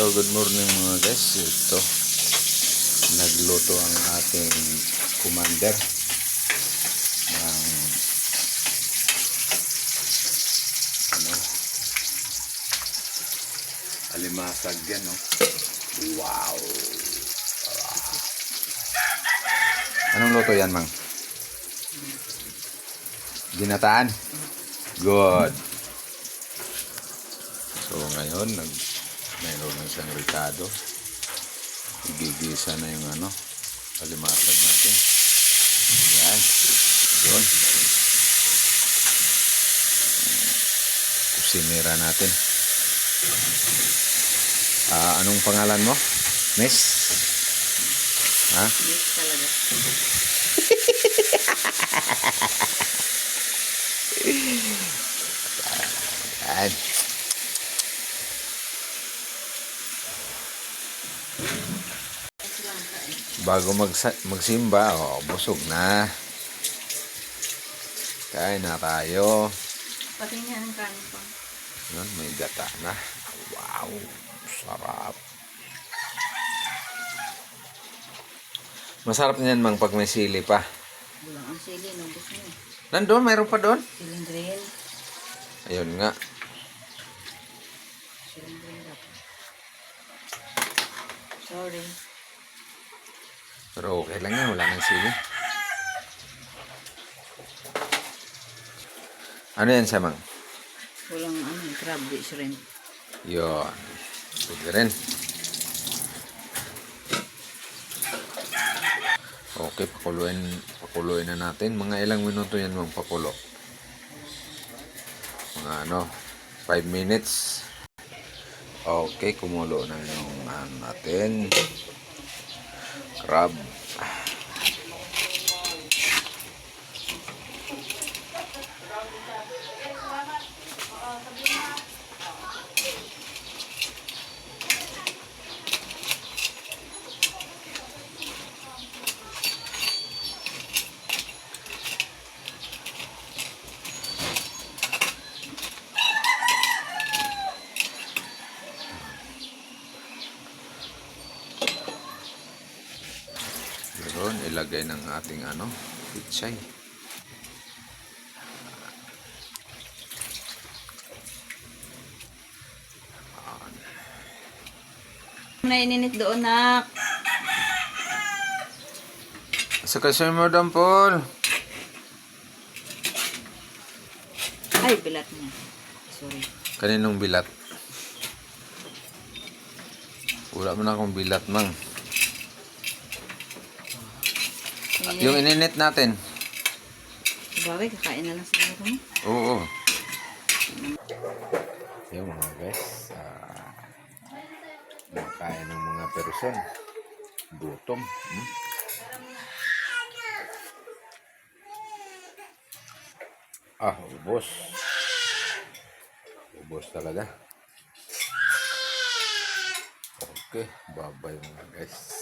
Hello, good morning mga guys. Ito, nagluto ang ating commander ng alimasag yan, no? Wow! Anong luto yan, Mang? Ginataan? Good! So ngayon, mayroon ng isang ricado. Igigisa na yung alimasag natin. Yan. Yun. Kusinira natin. Anong pangalan mo? Miss? Ha? Miss talaga. Yan. Bago magsimba, busog na. Kain na tayo. Pati niya ang kanin pa. Yun, may gata na. Wow, sarap. Masarap niyan, Mang, pag may sili pa. Bulang ang sili, nubos mo. Nandun, mayroon pa doon. Siling green. Ayun nga. Siling green dapat. Sorry. Pero okay lang yan, wala nang sili. Ano yan siya, Mang? Walang crab di shrimp. Yun. Pwede rin. Okay, pakuluin na natin. Mga ilang minuto yan, Mang, pakulo. Mga 5 minutes. Okay, kumulo na yung natin. Crab. Yun, ilagay ng ating pichay. Naininit doon, nak. Sa kasi mo, Dampol. Ay, bilat niya. Sorry. Kaninong bilat? Wala mo na akong bilat, Mang. Yung ininit natin. Sabagay, kakain na lang siguro mo. Oo. Yung mga guys, nakain ng mga person. Gutom. Ubos. Ubos talaga. Okay, bye-bye mga guys.